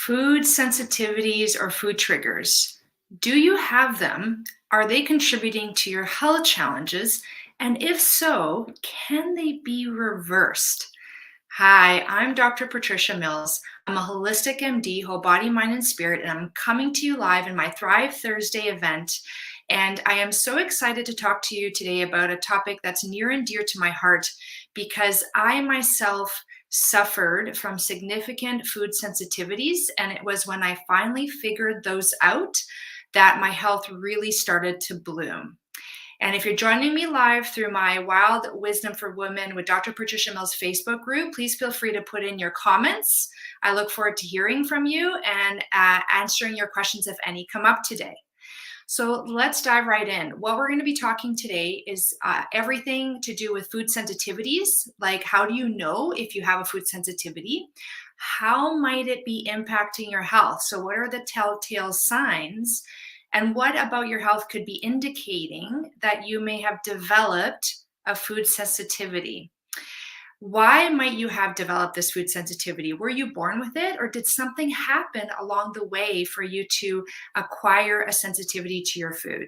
Food sensitivities or food triggers. Do you have them? Are they contributing to your health challenges? And if so, can they be reversed? Hi, I'm Dr. Patricia Mills. I'm a holistic MD, whole body, mind, and spirit, and I'm coming to you live in my Thrive Thursday event. And I am so excited to talk to you today about a topic that's near and dear to my heart because I myself suffered from significant food sensitivities. And it was when I finally figured those out that my health really started to bloom. And if you're joining me live through my Wild Wisdom for Women with Dr. Patricia Mills Facebook group, please feel free to put in your comments. I look forward to hearing from you and answering your questions if any come up today. So let's dive right in. What we're going to be talking today is everything to do with food sensitivities, like how do you know if you have a food sensitivity? How might it be impacting your health? So what are the telltale signs? And what about your health could be indicating that you may have developed a food sensitivity? Why might you have developed this food sensitivity? Were you born with it, or did something happen along the way for you to acquire a sensitivity to your food?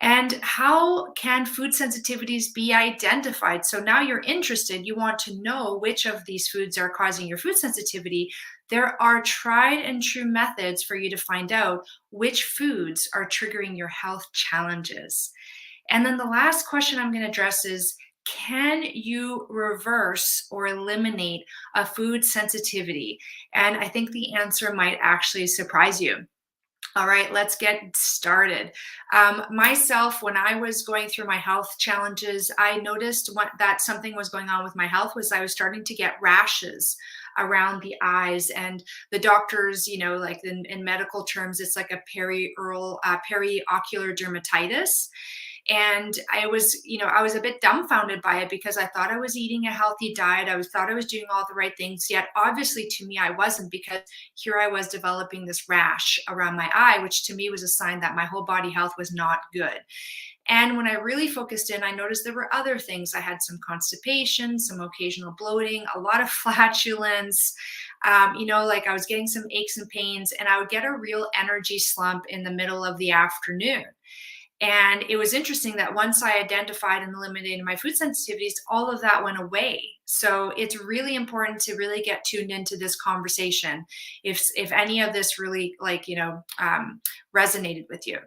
And how can food sensitivities be identified? So now you're interested, you want to know which of these foods are causing your food sensitivity. There are tried and true methods for you to find out which foods are triggering your health challenges. And then the last question I'm going to address is, can you reverse or eliminate a food sensitivity? And I think the answer might actually surprise you. All right, let's get started. Myself, when I was going through my health challenges, I noticed that something was going on with my health was I was starting to get rashes around the eyes, and the doctors, like in medical terms, it's like a periocular dermatitis. And I was a bit dumbfounded by it because I thought I was eating a healthy diet. Thought I was doing all the right things. Yet obviously to me, I wasn't, because here I was developing this rash around my eye, which to me was a sign that my whole body health was not good. And when I really focused in, I noticed there were other things. I had some constipation, some occasional bloating, a lot of flatulence. Like I was getting some aches and pains, and I would get a real energy slump in the middle of the afternoon. And it was interesting that once I identified and eliminated my food sensitivities, all of that went away. So it's really important to really get tuned into this conversation if any of this really resonated with you.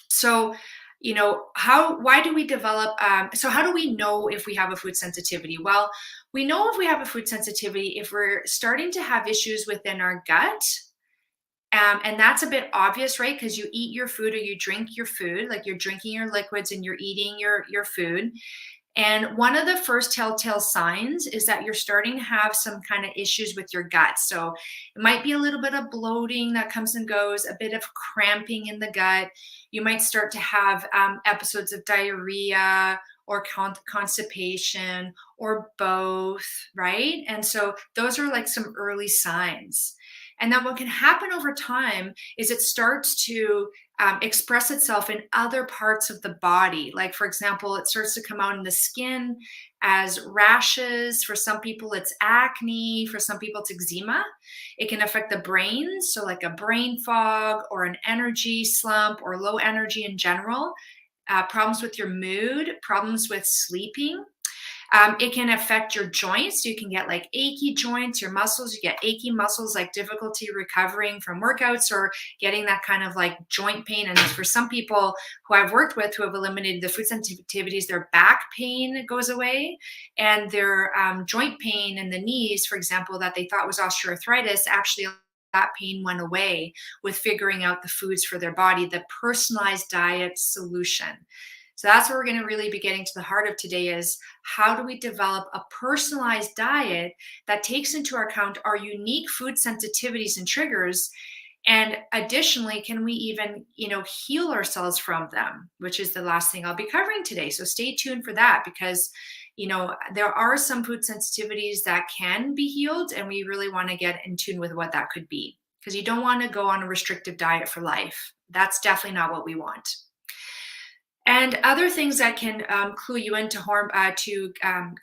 So, why do we develop? So how do we know if we have a food sensitivity? Well, we know if we have a food sensitivity if we're starting to have issues within our gut. And that's a bit obvious, right? Because you eat your food or you drink your food, like you're drinking your liquids and you're eating your food. And one of the first telltale signs is that you're starting to have some kind of issues with your gut. So it might be a little bit of bloating that comes and goes, a bit of cramping in the gut. You might start to have episodes of diarrhea or constipation or both, right? And so those are like some early signs. And then what can happen over time is it starts to express itself in other parts of the body. Like, for example, it starts to come out in the skin as rashes. For some people, it's acne. For some people, it's eczema. It can affect the brain. So like a brain fog or an energy slump or low energy in general. Problems with your mood, problems with sleeping. It can affect your joints. You can get like achy joints, your muscles. You get achy muscles, like difficulty recovering from workouts or getting that kind of like joint pain. And for some people who I've worked with who have eliminated the food sensitivities, their back pain goes away, and their joint pain in the knees, for example, that they thought was osteoarthritis, actually that pain went away with figuring out the foods for their body, the personalized diet solution. So that's what we're going to really be getting to the heart of today is how do we develop a personalized diet that takes into account our unique food sensitivities and triggers. And additionally, can we even, heal ourselves from them, which is the last thing I'll be covering today. So stay tuned for that because, there are some food sensitivities that can be healed, and we really want to get in tune with what that could be, because you don't want to go on a restrictive diet for life. That's definitely not what we want. And other things that can clue you into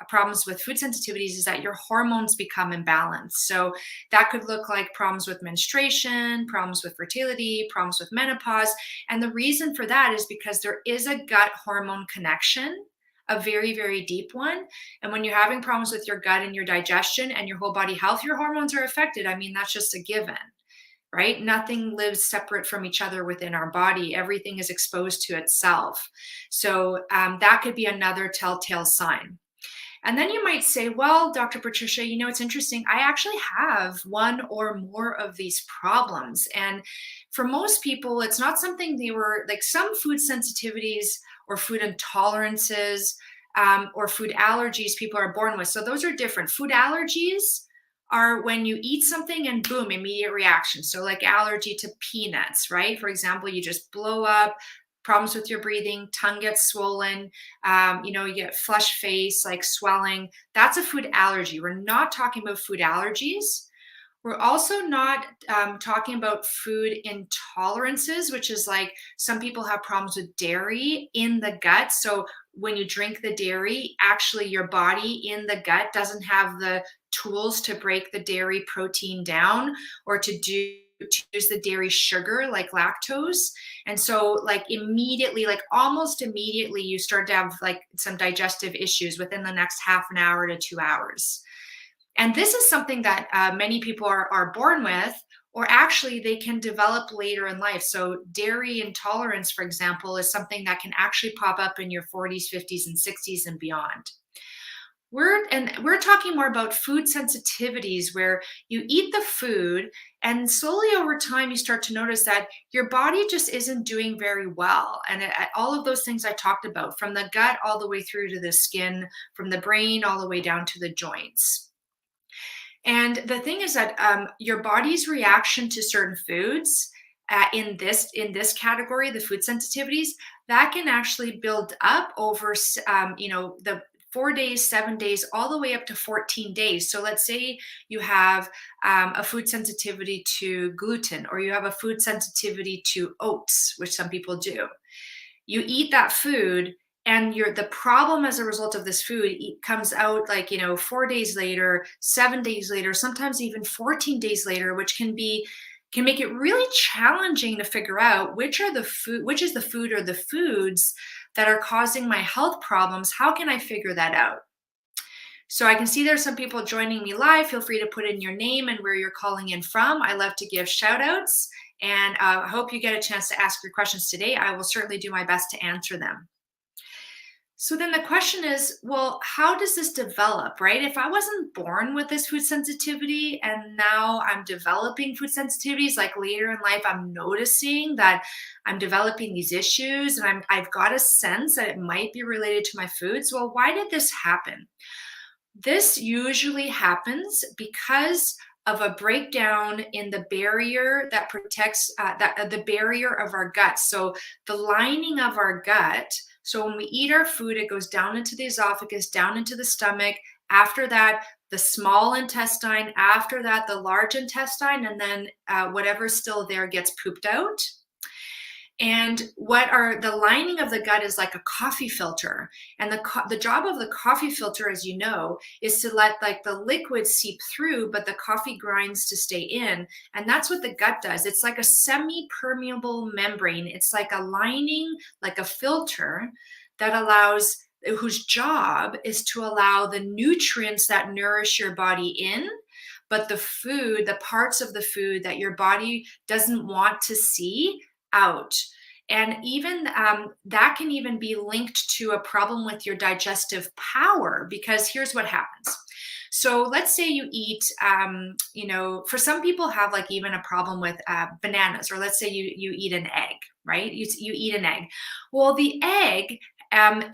problems with food sensitivities is that your hormones become imbalanced. So that could look like problems with menstruation, problems with fertility, problems with menopause. And the reason for that is because there is a gut hormone connection, a very, very deep one. And when you're having problems with your gut and your digestion and your whole body health, your hormones are affected. I mean, that's just a given, right? Nothing lives separate from each other within our body. Everything is exposed to itself. So that could be another telltale sign. And then you might say, well, Dr. Patricia, it's interesting. I actually have one or more of these problems. And for most people, it's not something they were like some food sensitivities or food intolerances or food allergies people are born with. So those are different. Food allergies are when you eat something and boom, immediate reaction. So, like allergy to peanuts, right? For example, you just blow up, problems with your breathing, tongue gets swollen, you get flushed face, like swelling. That's a food allergy. We're not talking about food allergies. We're also not talking about food intolerances, which is like some people have problems with dairy in the gut. So when you drink the dairy, actually your body in the gut doesn't have the tools to break the dairy protein down or to use the dairy sugar like lactose. And so like immediately, like almost immediately, you start to have like some digestive issues within the next half an hour to 2 hours. And this is something that many people are born with, or actually they can develop later in life. So, dairy intolerance, for example, is something that can actually pop up in your 40s, 50s, and 60s and beyond. We're talking more about food sensitivities where you eat the food and slowly over time you start to notice that your body just isn't doing very well. And all of those things I talked about, from the gut all the way through to the skin, from the brain all the way down to the joints. And the thing is that your body's reaction to certain foods in this category, the food sensitivities, that can actually build up over the 4 days, 7 days, all the way up to 14 days. So let's say you have a food sensitivity to gluten, or you have a food sensitivity to oats, which some people do. You eat that food, and the problem as a result of this food comes out like 4 days later, 7 days later, sometimes even 14 days later, which can make it really challenging to figure out which is the food or the foods that are causing my health problems. How can I figure that out? So I can see there's some people joining me live. Feel free to put in your name and where you're calling in from. I love to give shout outs, and I hope you get a chance to ask your questions today. I will certainly do my best to answer them. So then the question is, well, how does this develop, right? If I wasn't born with this food sensitivity and now I'm developing food sensitivities, like later in life, I'm noticing that I'm developing these issues and I've got a sense that it might be related to my foods. Well, why did this happen? This usually happens because of a breakdown in the barrier that protects the barrier of our gut. So the lining of our gut. So when we eat our food, it goes down into the esophagus, down into the stomach. After that, the small intestine. After that, the large intestine, and then whatever's still there gets pooped out. And the lining of the gut is like a coffee filter. And the job of the coffee filter, as you know, is to let like the liquid seep through, but the coffee grinds to stay in. And that's what the gut does. It's like a semi-permeable membrane. It's like a lining, like a filter whose job is to allow the nutrients that nourish your body in, but the parts of the food that your body doesn't want to see, out. And even that can even be linked to a problem with your digestive power, because here's what happens. So let's say you eat, for some people have like even a problem with bananas, or let's say you eat an egg, right? You eat an egg. Well, the egg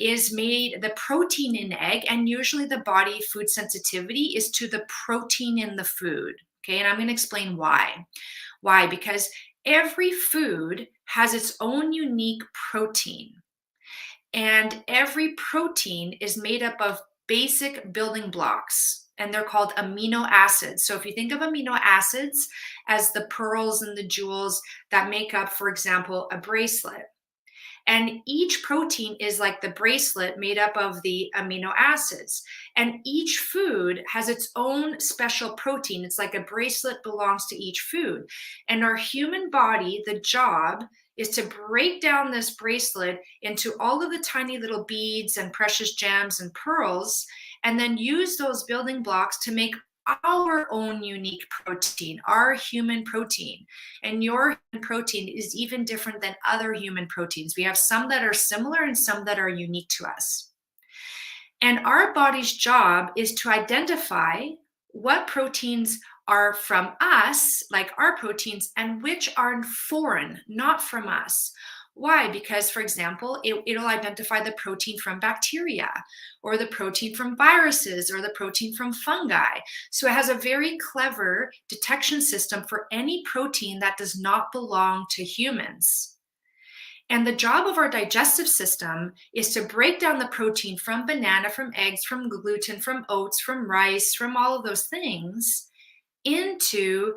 is made, the protein in egg, and usually the body food sensitivity is to the protein in the food. Okay, and I'm going to explain why. Why? Because every food has its own unique protein, and every protein is made up of basic building blocks, and they're called amino acids. So if you think of amino acids as the pearls and the jewels that make up, for example, a bracelet, And each protein is like the bracelet made up of the amino acids. And each food has its own special protein. It's like a bracelet belongs to each food. And our human body, the job is to break down this bracelet into all of the tiny little beads and precious gems and pearls, and then use those building blocks to make our own unique protein, our human protein. And your human protein is even different than other human proteins. We have some that are similar and some that are unique to us. And our body's job is to identify what proteins are from us, like our proteins, and which are foreign, not from us. Why? Because, for example, it'll identify the protein from bacteria, or the protein from viruses, or the protein from fungi. So it has a very clever detection system for any protein that does not belong to humans. And the job of our digestive system is to break down the protein from banana, from eggs, from gluten, from oats, from rice, from all of those things into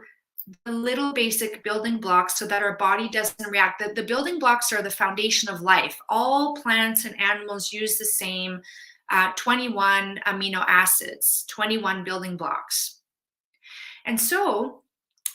the little basic building blocks so that our body doesn't react. The building blocks are the foundation of life. All plants and animals use the same 21 amino acids, 21 building blocks. And so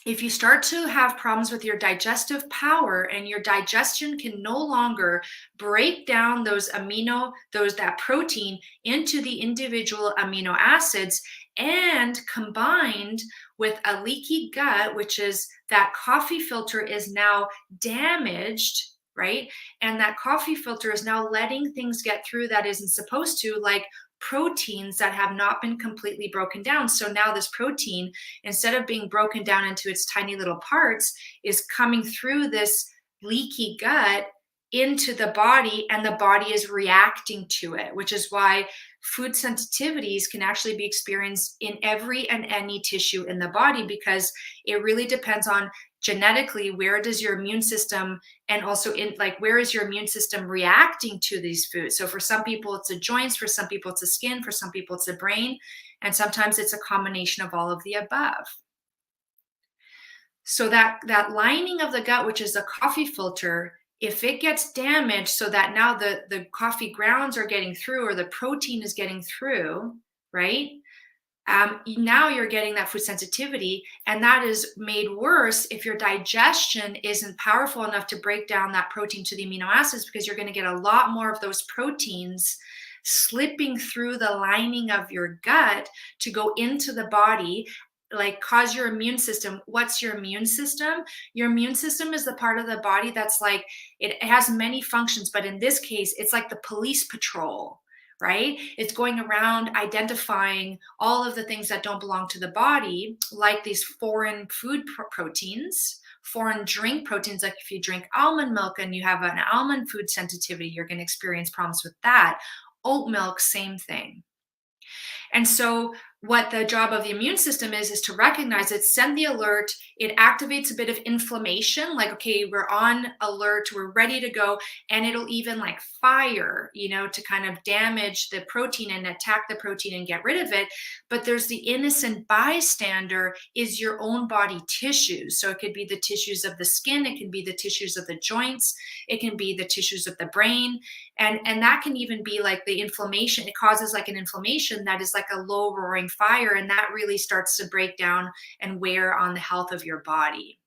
if you start to have problems with your digestive power and your digestion can no longer break down that protein into the individual amino acids, and combined with a leaky gut, which is that coffee filter is now damaged, right? And that coffee filter is now letting things get through that isn't supposed to, like proteins that have not been completely broken down. So now this protein, instead of being broken down into its tiny little parts, is coming through this leaky gut into the body, and the body is reacting to it, which is why food sensitivities can actually be experienced in every and any tissue in the body, because it really depends on genetically where does your immune system, and also in like where is your immune system reacting to these foods. So for some people it's the joints, for some people it's the skin, for some people it's the brain, and sometimes it's a combination of all of the above. So that lining of the gut, which is the coffee filter, if it gets damaged so that now the coffee grounds are getting through, or the protein is getting through, right? Now you're getting that food sensitivity, and that is made worse if your digestion isn't powerful enough to break down that protein to the amino acids, because you're going to get a lot more of those proteins slipping through the lining of your gut to go into the body, like cause your immune system. What's your immune system? Your immune system is the part of the body that's like, it has many functions, but in this case, it's like the police patrol, right? It's going around identifying all of the things that don't belong to the body, like these foreign food proteins, foreign drink proteins. Like if you drink almond milk and you have an almond food sensitivity, you're going to experience problems with that. Oat milk, same thing. And so what the job of the immune system is to recognize it, send the alert. It activates a bit of inflammation, like, okay, we're on alert, we're ready to go. And it'll even like fire, to kind of damage the protein and attack the protein and get rid of it. But there's the innocent bystander, is your own body tissues. So it could be the tissues of the skin, it can be the tissues of the joints, it can be the tissues of the brain. And that can even be like the inflammation. It causes like an inflammation that is like a low roaring fire, and that really starts to break down and wear on the health of your body.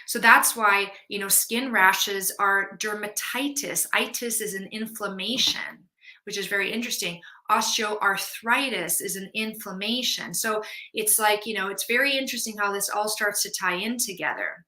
So that's why, skin rashes are dermatitis. Itis is an inflammation, which is very interesting. Osteoarthritis is an inflammation. So it's like, it's very interesting how this all starts to tie in together.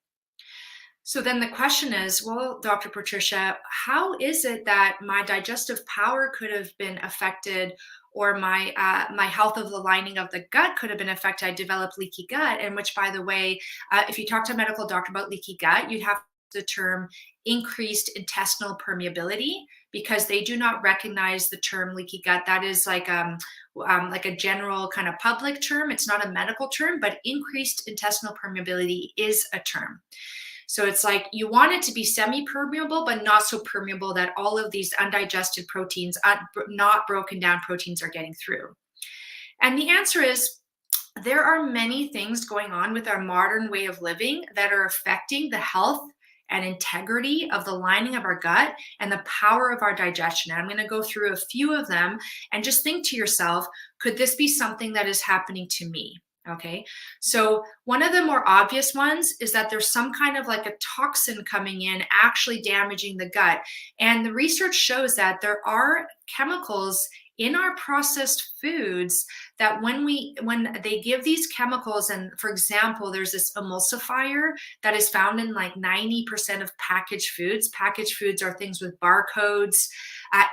So then the question is, well, Dr. Patricia, how is it that my digestive power could have been affected, or my health of the lining of the gut could have been affected? I developed leaky gut, and which, by the way, if you talk to a medical doctor about leaky gut, you'd have the term increased intestinal permeability, because they do not recognize the term leaky gut. That is like a general kind of public term. It's not a medical term, but increased intestinal permeability is a term. So it's like you want it to be semi-permeable, but not so permeable that all of these undigested proteins, not broken down proteins, are getting through. And the answer is, there are many things going on with our modern way of living that are affecting the health and integrity of the lining of our gut and the power of our digestion. And I'm going to go through a few of them and just think to yourself, could this be something that is happening to me? Okay, so one of the more obvious ones is that there's some kind of like a toxin coming in, actually damaging the gut. And the research shows that there are chemicals in our processed foods that when they give these chemicals, and for example, there's this emulsifier that is found in like 90% of packaged foods. Packaged foods are things with barcodes,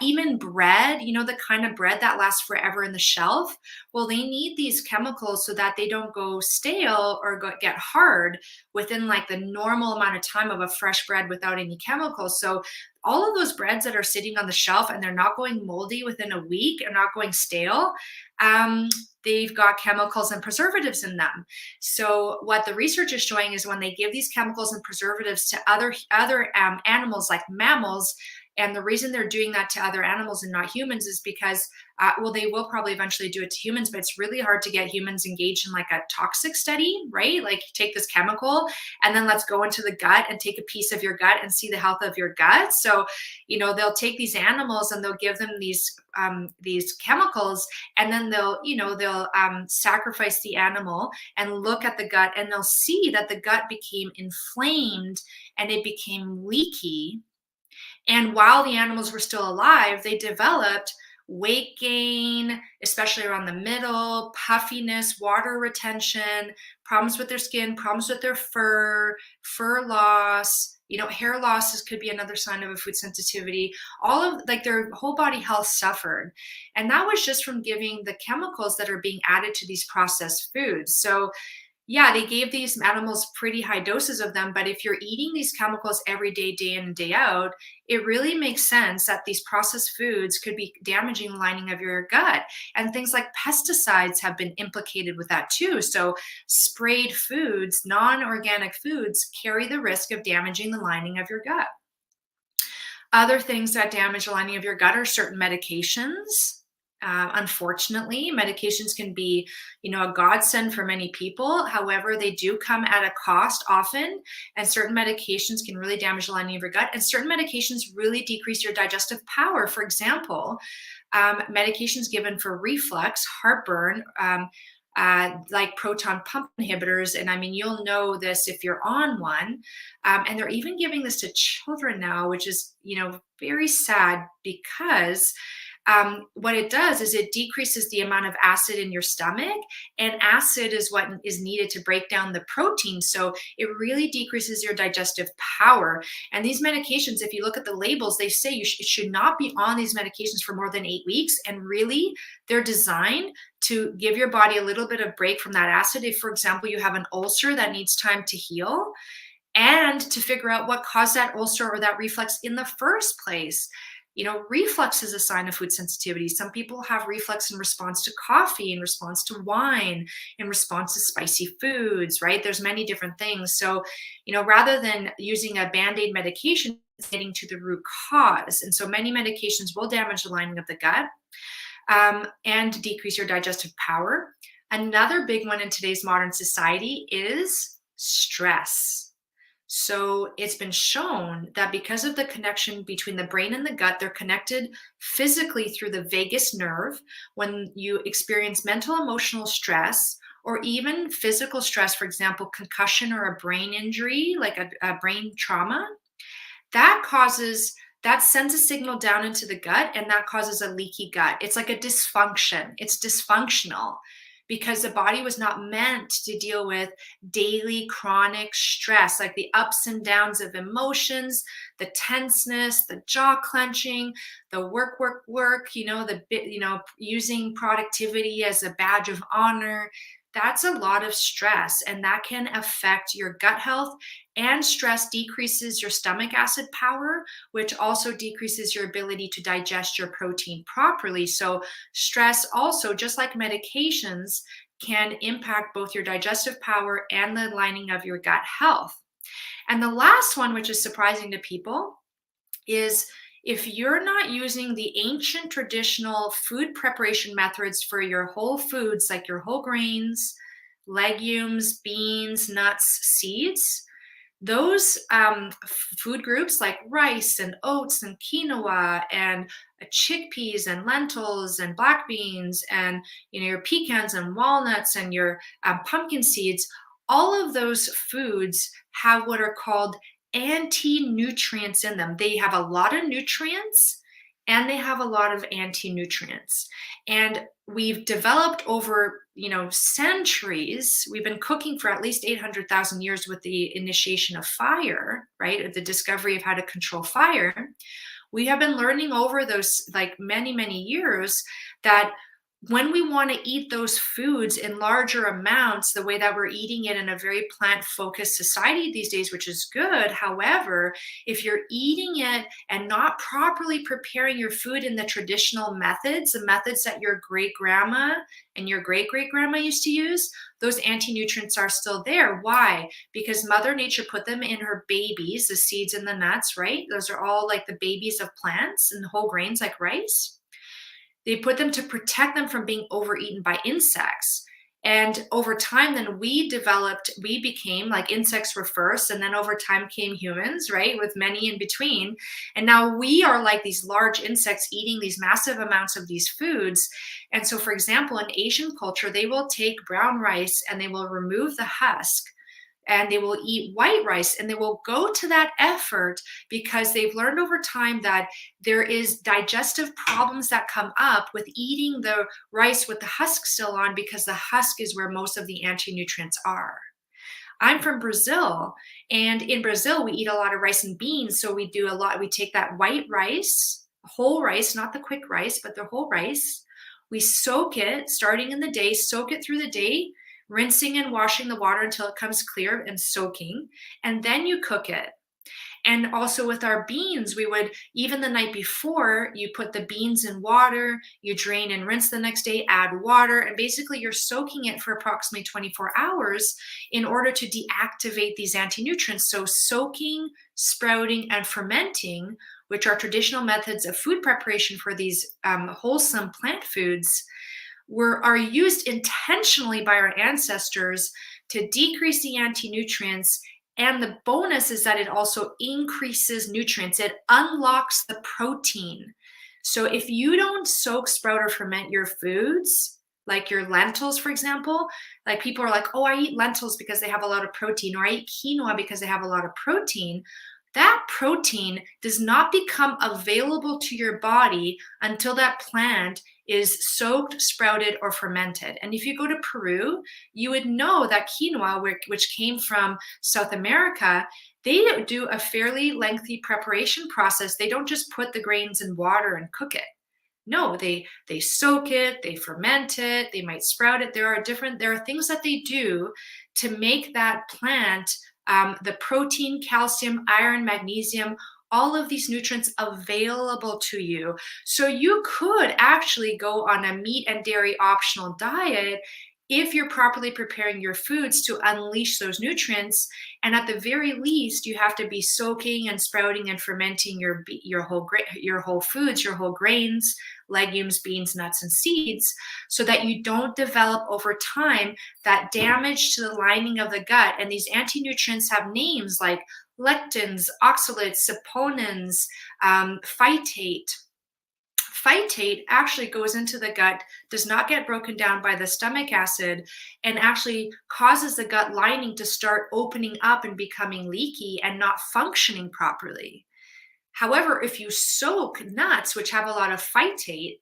even bread, you know, the kind of bread that lasts forever in the shelf. Well, they need these chemicals so that they don't go stale or get hard within like the normal amount of time of a fresh bread without any chemicals. So all of those breads that are sitting on the shelf and they're not going moldy within a week and not going stale, they've got chemicals and preservatives in them. So what the research is showing is when they give these chemicals and preservatives to other animals like mammals, and the reason they're doing that to other animals and not humans is because, well, they will probably eventually do it to humans, but it's really hard to get humans engaged in like a toxic study, right? Like take this chemical and then let's go into the gut and take a piece of your gut and see the health of your gut. So, you know, they'll take these animals and they'll give them these chemicals, and then they'll sacrifice the animal and look at the gut, and they'll see that the gut became inflamed and it became leaky. And while the animals were still alive, they developed weight gain, especially around the middle, puffiness, water retention, problems with their skin, problems with their fur loss. You know, hair losses could be another sign of a food sensitivity. All of like their whole body health suffered. And that was just from giving the chemicals that are being added to these processed foods. So yeah, they gave these animals pretty high doses of them, but if you're eating these chemicals every day, day in and day out, it really makes sense that these processed foods could be damaging the lining of your gut. And things like pesticides have been implicated with that too. So sprayed foods, non-organic foods, carry the risk of damaging the lining of your gut. Other things that damage the lining of your gut are certain medications. Unfortunately, medications can be, you know, a godsend for many people. However, they do come at a cost often, and certain medications can really damage the lining of your gut, and certain medications really decrease your digestive power. For example, medications given for reflux, heartburn, like proton pump inhibitors. And I mean, you'll know this if you're on one. And they're even giving this to children now, which is, you know, very sad because what it does is it decreases the amount of acid in your stomach, and acid is what is needed to break down the protein. So it really decreases your digestive power. And these medications, if you look at the labels, they say you should not be on these medications for more than 8 weeks. And really, they're designed to give your body a little bit of break from that acid. If, for example, you have an ulcer that needs time to heal, and to figure out what caused that ulcer or that reflux in the first place. You know, reflux is a sign of food sensitivity. Some people have reflux in response to coffee, in response to wine, in response to spicy foods, right? There's many different things. So, you know, rather than using a Band-Aid medication, it's getting to the root cause. And so many medications will damage the lining of the gut and decrease your digestive power. Another big one in today's modern society is stress. So it's been shown that because of the connection between the brain and the gut, they're connected physically through the vagus nerve. When you experience mental, emotional stress, or even physical stress, for example, concussion or a brain injury, like a brain trauma, that sends a signal down into the gut, and that causes a leaky gut. It's like a dysfunction. It's dysfunctional because the body was not meant to deal with daily chronic stress, like the ups and downs of emotions, the tenseness, the jaw clenching, the work, using productivity as a badge of honor. That's a lot of stress, and that can affect your gut health. And stress decreases your stomach acid power, which also decreases your ability to digest your protein properly. So stress also, just like medications, can impact both your digestive power and the lining of your gut health. And the last one, which is surprising to people, is if you're not using the ancient traditional food preparation methods for your whole foods, like your whole grains, legumes, beans, nuts, seeds, Those food groups like rice and oats and quinoa and chickpeas and lentils and black beans and your pecans and walnuts and your pumpkin seeds, all of those foods have what are called anti-nutrients in them. They have a lot of nutrients and they have a lot of anti-nutrients. And we've developed over, centuries. We've been cooking for at least 800,000 years with the initiation of fire, right? The discovery of how to control fire. We have been learning over those like many, many years that when we want to eat those foods in larger amounts, the way that we're eating it in a very plant focused society these days, which is good. However, if you're eating it and not properly preparing your food in the traditional methods, the methods that your great grandma and your great great grandma used to use, those anti nutrients are still there. Why? Because Mother Nature put them in her babies, the seeds and the nuts, right? Those are all like the babies of plants and whole grains like rice. They put them to protect them from being overeaten by insects. And over time, then we became like insects were first, and then over time came humans, right? With many in between. And now we are like these large insects eating these massive amounts of these foods. And so, for example, in Asian culture, they will take brown rice and they will remove the husk and they will eat white rice and they will go to that effort because they've learned over time that there is digestive problems that come up with eating the rice with the husk still on because the husk is where most of the anti-nutrients are. I'm from Brazil, and in Brazil we eat a lot of rice and beans, so we take that white rice, whole rice, not the quick rice, but the whole rice. We soak it starting in the day, soak it through the day, rinsing and washing the water until it comes clear and soaking, and then you cook it. And also with our beans, we would, even the night before, you put the beans in water, you drain and rinse the next day, add water, and basically you're soaking it for approximately 24 hours in order to deactivate these anti-nutrients. So soaking, sprouting, and fermenting, which are traditional methods of food preparation for these wholesome plant foods, are used intentionally by our ancestors to decrease the anti-nutrients. And the bonus is that it also increases nutrients. It unlocks the protein. So if you don't soak, sprout, or ferment your foods, like your lentils, for example, like people are like, oh, I eat lentils because they have a lot of protein, or I eat quinoa because they have a lot of protein. That protein does not become available to your body until that plant is soaked, sprouted, or fermented. And if you go to Peru, you would know that quinoa, which came from South America, they do a fairly lengthy preparation process. They don't just put the grains in water and cook it. No, they soak it, they ferment it, they might sprout it. There are things that they do to make that plant the protein, calcium, iron, magnesium, all of these nutrients available to you. So you could actually go on a meat and dairy optional diet if you're properly preparing your foods to unleash those nutrients. And at the very least, you have to be soaking and sprouting and fermenting your whole foods, your whole grains, legumes, beans, nuts, and seeds, so that you don't develop over time that damage to the lining of the gut. And these anti-nutrients have names like lectins, oxalates, saponins, phytate. Phytate actually goes into the gut, does not get broken down by the stomach acid, and actually causes the gut lining to start opening up and becoming leaky and not functioning properly. However, if you soak nuts, which have a lot of phytate,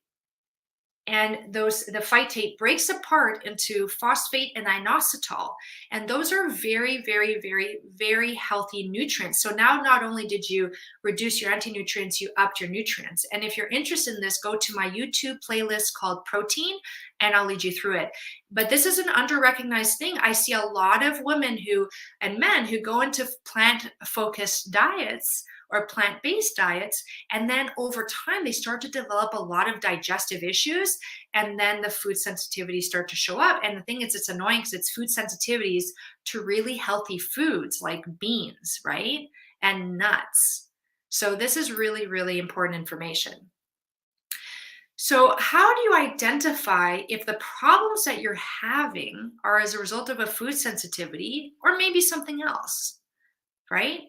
and the phytate breaks apart into phosphate and inositol, and those are very, very, very, very healthy nutrients. So now not only did you reduce your anti-nutrients, you upped your nutrients. And if you're interested in this, go to my YouTube playlist called Protein, and I'll lead you through it. But this is an under-recognized thing. I see a lot of women and men who go into plant-focused diets or plant-based diets, and then over time they start to develop a lot of digestive issues, and then the food sensitivities start to show up. And the thing is, it's annoying because it's food sensitivities to really healthy foods like beans, right, and nuts. So this is really, really important information. So how do you identify if the problems that you're having are as a result of a food sensitivity or maybe something else? right?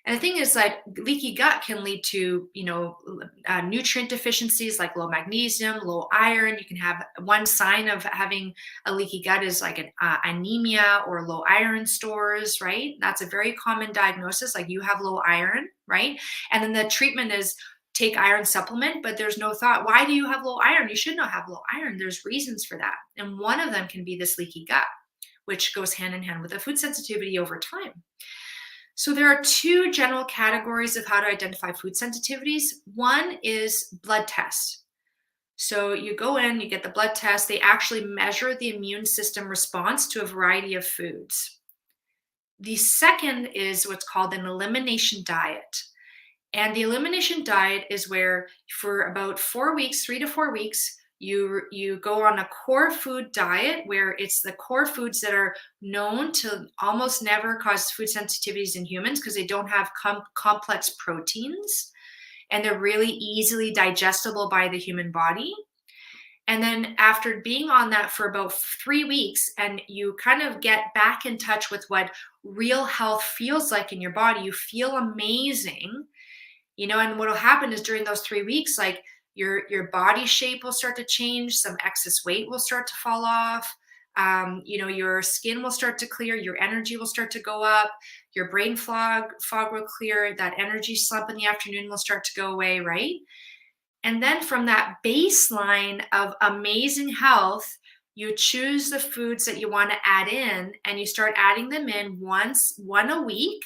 And the thing is that leaky gut can lead to, nutrient deficiencies like low magnesium, low iron. You can have one sign of having a leaky gut is like an anemia or low iron stores, right? That's a very common diagnosis. Like you have low iron, right? And then the treatment is take iron supplement, but there's no thought, why do you have low iron? You should not have low iron. There's reasons for that. And one of them can be this leaky gut, which goes hand in hand with a food sensitivity over time. So there are two general categories of how to identify food sensitivities. One is blood tests. So you go in, you get the blood test. They actually measure the immune system response to a variety of foods. The second is what's called an elimination diet. And the elimination diet is where for about 4 weeks, 3 to 4 weeks, you go on a core food diet where it's the core foods that are known to almost never cause food sensitivities in humans because they don't have complex proteins and they're really easily digestible by the human body. And then after being on that for about 3 weeks, and you kind of get back in touch with what real health feels like in your body, you feel amazing. And what will happen is during those 3 weeks, like your body shape will start to change, some excess weight will start to fall off. Your skin will start to clear, your energy will start to go up, your brain fog will clear, that energy slump in the afternoon will start to go away, right? And then from that baseline of amazing health, you choose the foods that you want to add in, and you start adding them in one a week,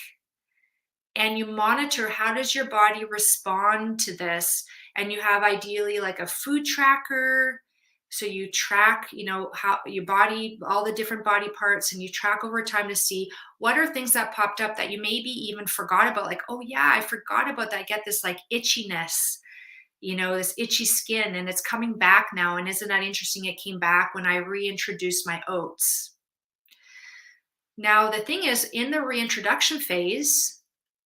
and you monitor how does your body respond to this. And you have ideally like a food tracker, so you track how your body, all the different body parts, and you track over time to see what are things that popped up that you maybe even forgot about, like, oh yeah, I forgot about that. I get this like itchiness, this itchy skin, and it's coming back now. And isn't that interesting? It came back when I reintroduced my oats. Now the thing is, in the reintroduction phase,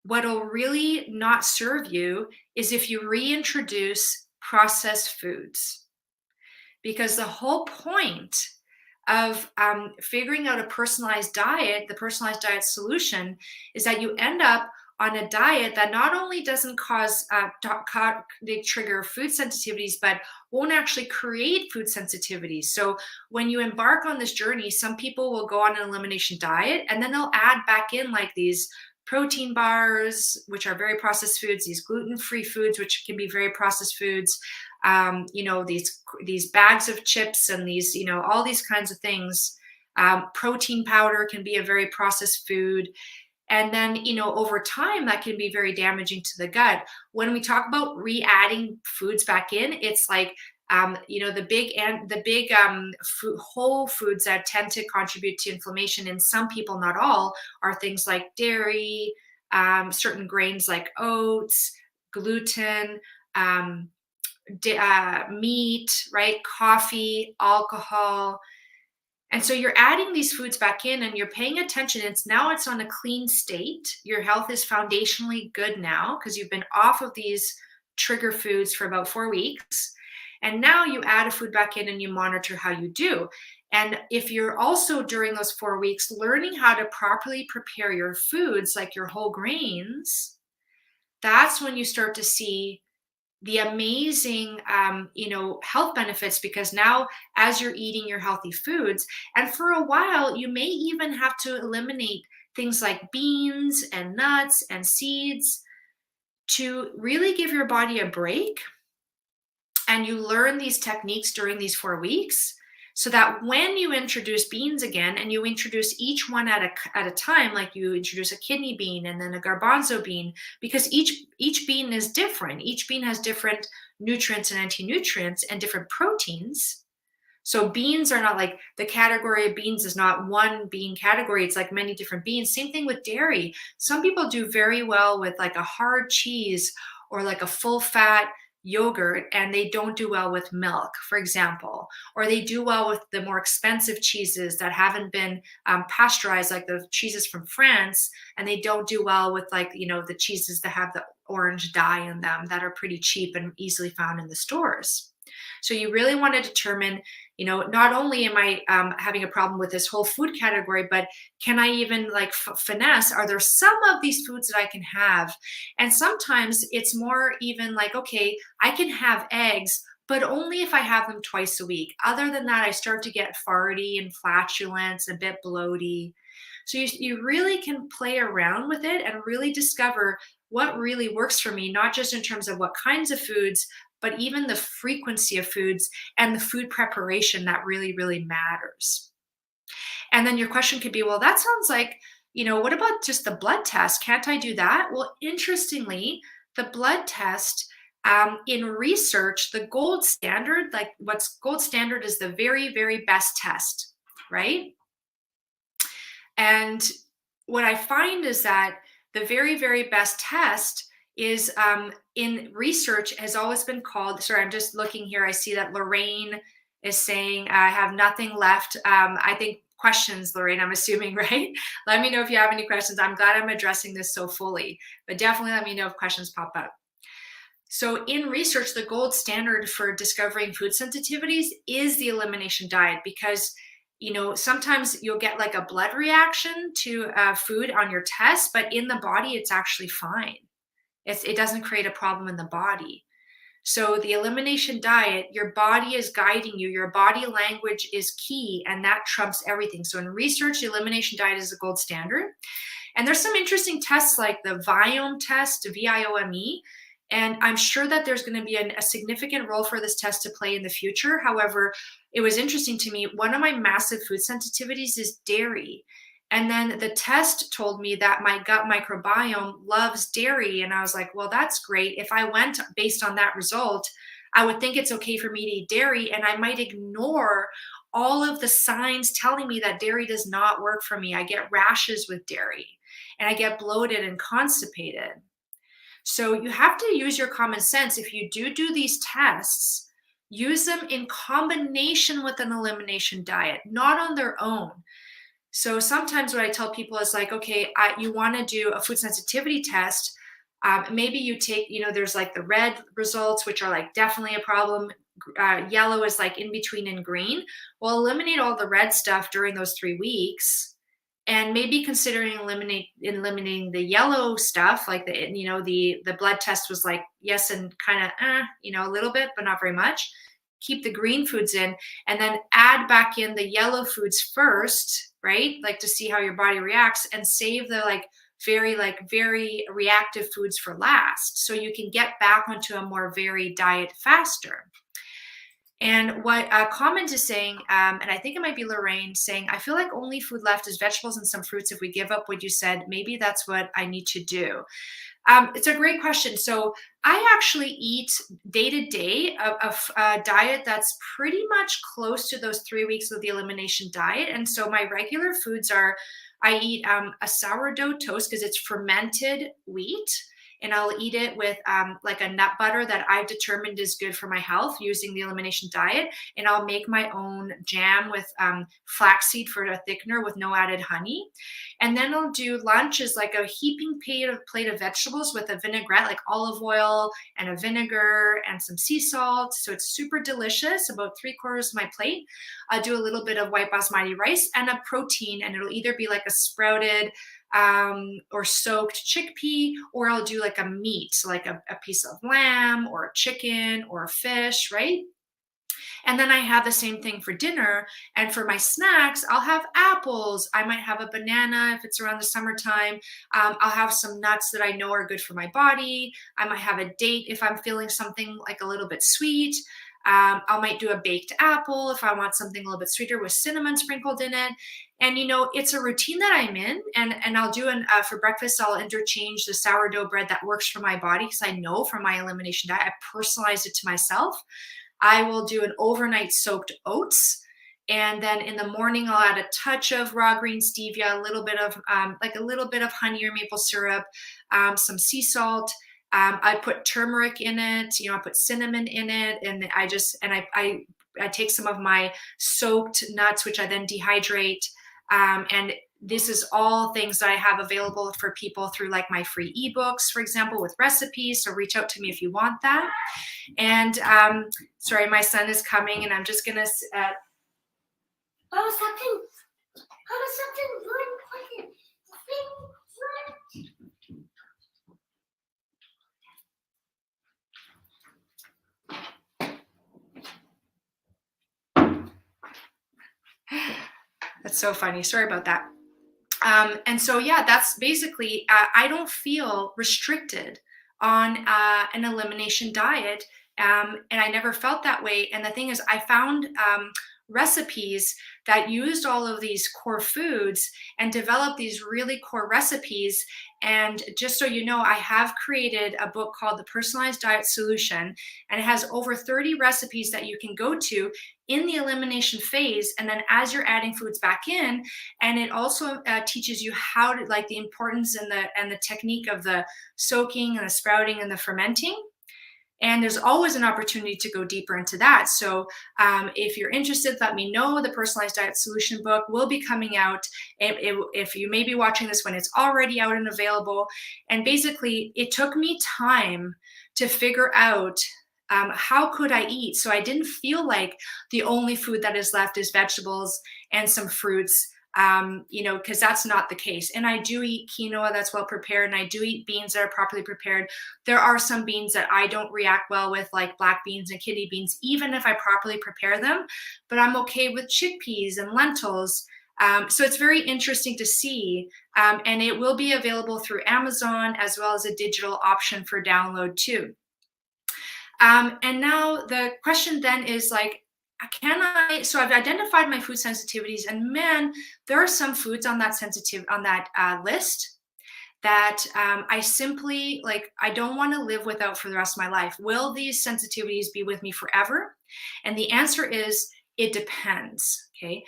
what'll really not serve you is if you reintroduce processed foods. Because the whole point of figuring out a personalized diet, the personalized diet solution, is that you end up on a diet that not only doesn't they trigger food sensitivities, but won't actually create food sensitivities. So when you embark on this journey, some people will go on an elimination diet and then they'll add back in like these protein bars, which are very processed foods, these gluten-free foods, which can be very processed foods, these bags of chips and these, all these kinds of things. Protein powder can be a very processed food. And then, over time, that can be very damaging to the gut. When we talk about re-adding foods back in, it's like, the big whole foods that tend to contribute to inflammation in some people, not all, are things like dairy, certain grains like oats, gluten, meat, right? Coffee, alcohol. And so you're adding these foods back in and you're paying attention. It's on a clean state. Your health is foundationally good now because you've been off of these trigger foods for about 4 weeks. And now you add a food back in and you monitor how you do. And if you're also during those 4 weeks learning how to properly prepare your foods, like your whole grains, that's when you start to see the amazing, health benefits, because now as you're eating your healthy foods, and for a while, you may even have to eliminate things like beans and nuts and seeds to really give your body a break. And you learn these techniques during these 4 weeks so that when you introduce beans again, and you introduce each one at a time, like you introduce a kidney bean and then a garbanzo bean, because each bean is different. Each bean has different nutrients and anti-nutrients and different proteins. So beans are not like, the category of beans is not one bean category. It's like many different beans. Same thing with dairy. Some people do very well with like a hard cheese or like a full fat yogurt, and they don't do well with milk, for example, or they do well with the more expensive cheeses that haven't been pasteurized, like the cheeses from France, and they don't do well with like, the cheeses that have the orange dye in them that are pretty cheap and easily found in the stores. So you really want to determine, Not only am I having a problem with this whole food category, but can I even like finesse? Are there some of these foods that I can have? And sometimes it's more even like, okay, I can have eggs, but only if I have them twice a week. Other than that, I start to get farty and flatulence, a bit bloaty. So you really can play around with it and really discover what really works for me, not just in terms of what kinds of foods, but even the frequency of foods and the food preparation that really, really matters. And then your question could be, well, that sounds like, what about just the blood test? Can't I do that? Well, interestingly, the blood test in research, the gold standard, like what's gold standard is the very, very best test, right? And what I find is that the very, very best test is in research has always been called. Sorry, I'm just looking here. I see that Lorraine is saying, I have nothing left. I think questions, Lorraine, I'm assuming, right? Let me know if you have any questions. I'm glad I'm addressing this so fully, but definitely let me know if questions pop up. So in research, the gold standard for discovering food sensitivities is the elimination diet because sometimes you'll get like a blood reaction to food on your test, but in the body, it's actually fine. It doesn't create a problem in the body. So the elimination diet, your body is guiding you. Your body language is key, and that trumps everything. So in research, the elimination diet is the gold standard. And there's some interesting tests like the Viome test, Viome, and I'm sure that there's going to be a significant role for this test to play in the future. However, it was interesting to me. One of my massive food sensitivities is dairy. And then the test told me that my gut microbiome loves dairy. And I was like, well, that's great. If I went based on that result, I would think it's okay for me to eat dairy. And I might ignore all of the signs telling me that dairy does not work for me. I get rashes with dairy and I get bloated and constipated. So you have to use your common sense. If you do these tests, use them in combination with an elimination diet, not on their own. So sometimes what I tell people is like, okay, you want to do a food sensitivity test. Maybe you take, there's like the red results, which are like definitely a problem. Yellow is like in between and green. Well, eliminate all the red stuff during those 3 weeks and maybe considering eliminating the yellow stuff, like the blood test was like yes and kind of a little bit, but not very much. Keep the green foods in, and then add back in the yellow foods first, right? Like to see how your body reacts, and save the very reactive foods for last, so you can get back onto a more varied diet faster. And what a comment is saying, and I think it might be Lorraine saying, I feel like only food left is vegetables and some fruits. If we give up what you said, maybe that's what I need to do. It's a great question. So I actually eat day to day a diet that's pretty much close to those 3 weeks of the elimination diet. And so my regular foods are, I eat a sourdough toast because it's fermented wheat. And I'll eat it with like a nut butter that I've determined is good for my health using the elimination diet. And I'll make my own jam with flaxseed for a thickener with no added honey. And then I'll do lunch is like a heaping plate of vegetables with a vinaigrette, like olive oil and a vinegar and some sea salt. So it's super delicious, about 3/4 of my plate. I'll do a little bit of white basmati rice and a protein, and it'll either be like a sprouted or soaked chickpea, or I'll do like a meat, so like a piece of lamb or a chicken or a fish, right? And then I have the same thing for dinner. And for my snacks, I'll have apples. I might have a banana if it's around the summertime. I'll have some nuts that I know are good for my body. I might have a date if I'm feeling something like a little bit sweet. I might do a baked apple if I want something a little bit sweeter with cinnamon sprinkled in it. And it's a routine that I'm in, and I'll do for breakfast. I'll interchange the sourdough bread that works for my body because I know from my elimination diet, I personalized it to myself. I will do an overnight soaked oats. And then in the morning, I'll add a touch of raw green stevia, a little bit of honey or maple syrup, some sea salt. I put turmeric in it. I put cinnamon in it, and I take some of my soaked nuts, which I then dehydrate. And This is all things that I have available for people through like my free ebooks, for example, with recipes. So reach out to me if you want that. And sorry, my son is coming, and I'm just gonna. Something really quick. That's so funny. Sorry about that. And so, yeah, that's basically, I don't feel restricted on an elimination diet. And I never felt that way. And the thing is, I found recipes that used all of these core foods and developed these really core recipes. And just so you know, I have created a book called The Personalized Diet Solution, and it has over 30 recipes that you can go to in the elimination phase. And then as you're adding foods back in, and it also teaches you how to, like, the importance and the technique of the soaking and the sprouting and the fermenting. And there's always an opportunity to go deeper into that. So if you're interested, let me know. The Personalized Diet Solution book will be coming out. If you may be watching this when it's already out and available. And basically, it took me time to figure out how could I eat so I didn't feel like the only food that is left is vegetables and some fruits. Because that's not the case. And I do eat quinoa that's well prepared, and I do eat beans that are properly prepared. There are some beans that I don't react well with, like black beans and kidney beans, even if I properly prepare them, but I'm okay with chickpeas and lentils. So it's very interesting to see, and it will be available through Amazon as well as a digital option for download too. And now the question then is like, so I've identified my food sensitivities, and man, there are some foods on that list that I simply, like, I don't want to live without for the rest of my life. Will these sensitivities be with me forever? And the answer is, it depends. Okay.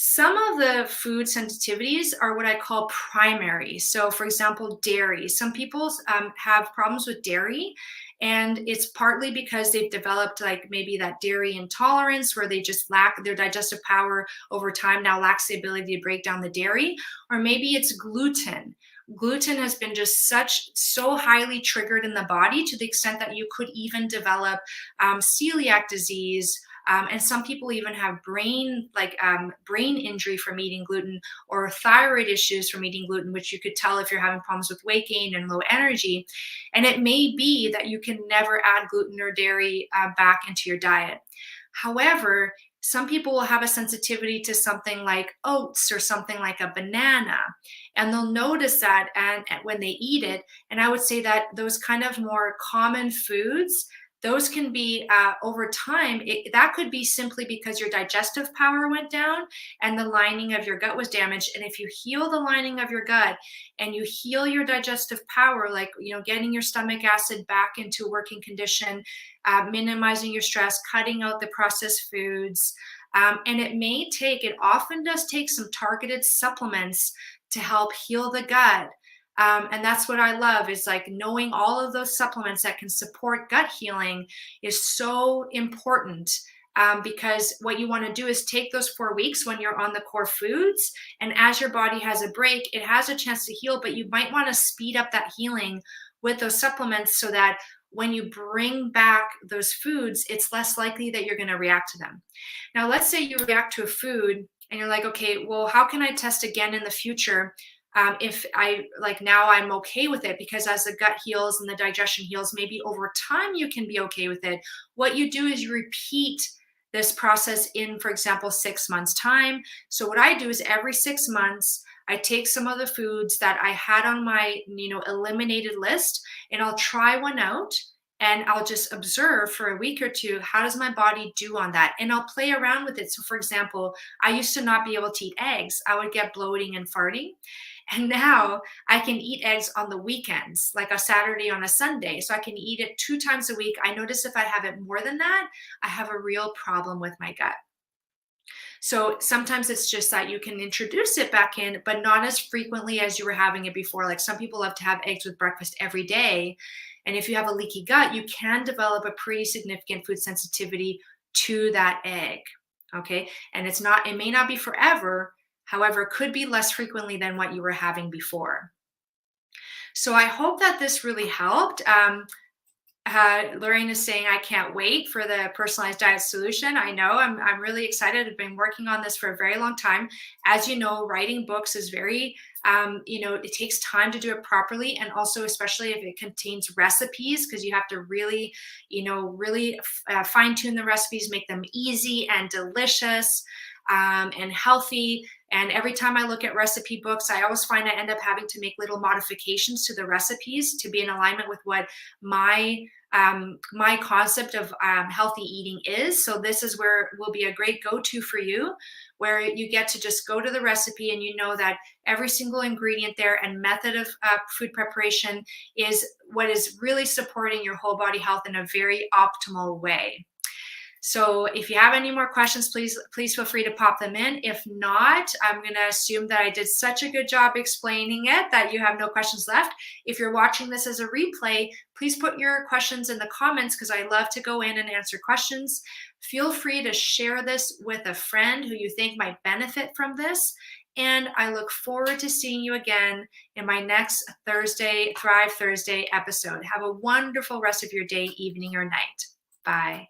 Some of the food sensitivities are what I call primary. So, for example, dairy. Some people have problems with dairy, and it's partly because they've developed like maybe that dairy intolerance where they just lack their digestive power over time, now lacks the ability to break down the dairy, or maybe it's gluten. Gluten has been just so highly triggered in the body to the extent that you could even develop celiac disease. And some people even have brain injury from eating gluten, or thyroid issues from eating gluten, which you could tell if you're having problems with weight gain and low energy. And it may be that you can never add gluten or dairy back into your diet. However, some people will have a sensitivity to something like oats or something like a banana, and they'll notice that and when they eat it. And I would say that those kind of more common foods, those can be over time, that could be simply because your digestive power went down and the lining of your gut was damaged. And if you heal the lining of your gut and you heal your digestive power, like, getting your stomach acid back into working condition, minimizing your stress, cutting out the processed foods, and it often does take some targeted supplements to help heal the gut. And that's what I love, is like knowing all of those supplements that can support gut healing is so important. Because what you want to do is take those 4 weeks when you're on the core foods, and as your body has a break, it has a chance to heal, but you might want to speed up that healing with those supplements so that when you bring back those foods, it's less likely that you're going to react to them. Now, let's say you react to a food and you're like, okay, well, how can I test again in the future? If now I'm okay with it, because as the gut heals and the digestion heals, maybe over time you can be okay with it. What you do is you repeat this process in, for example, 6 months time. So what I do is every 6 months, I take some of the foods that I had on my, eliminated list, and I'll try one out. And I'll just observe for a week or two, how does my body do on that? And I'll play around with it. So for example, I used to not be able to eat eggs. I would get bloating and farting. And now I can eat eggs on the weekends, like a Saturday on a Sunday. So I can eat it 2 times a week. I notice if I have it more than that, I have a real problem with my gut. So sometimes it's just that you can introduce it back in, but not as frequently as you were having it before. Like some people love to have eggs with breakfast every day. And if you have a leaky gut, you can develop a pretty significant food sensitivity to that egg. Okay. And it may not be forever. However, could be less frequently than what you were having before. So I hope that this really helped. Lorraine is saying, I can't wait for the personalized diet solution. I know I'm really excited. I've been working on this for a very long time. As you know, writing books is very, it takes time to do it properly. And also, especially if it contains recipes, because you have to really, really fine tune the recipes, make them easy and delicious and healthy. And every time I look at recipe books, I always find I end up having to make little modifications to the recipes to be in alignment with what my concept of healthy eating is. So this is where will be a great go-to for you, where you get to just go to the recipe and you know that every single ingredient there and method of food preparation is what is really supporting your whole body health in a very optimal way. So if you have any more questions, please feel free to pop them in. If not, I'm going to assume that I did such a good job explaining it that you have no questions left. If you're watching this as a replay, please put your questions in the comments because I love to go in and answer questions. Feel free to share this with a friend who you think might benefit from this. And I look forward to seeing you again in my next Thursday, Thrive Thursday episode. Have a wonderful rest of your day, evening, or night. Bye.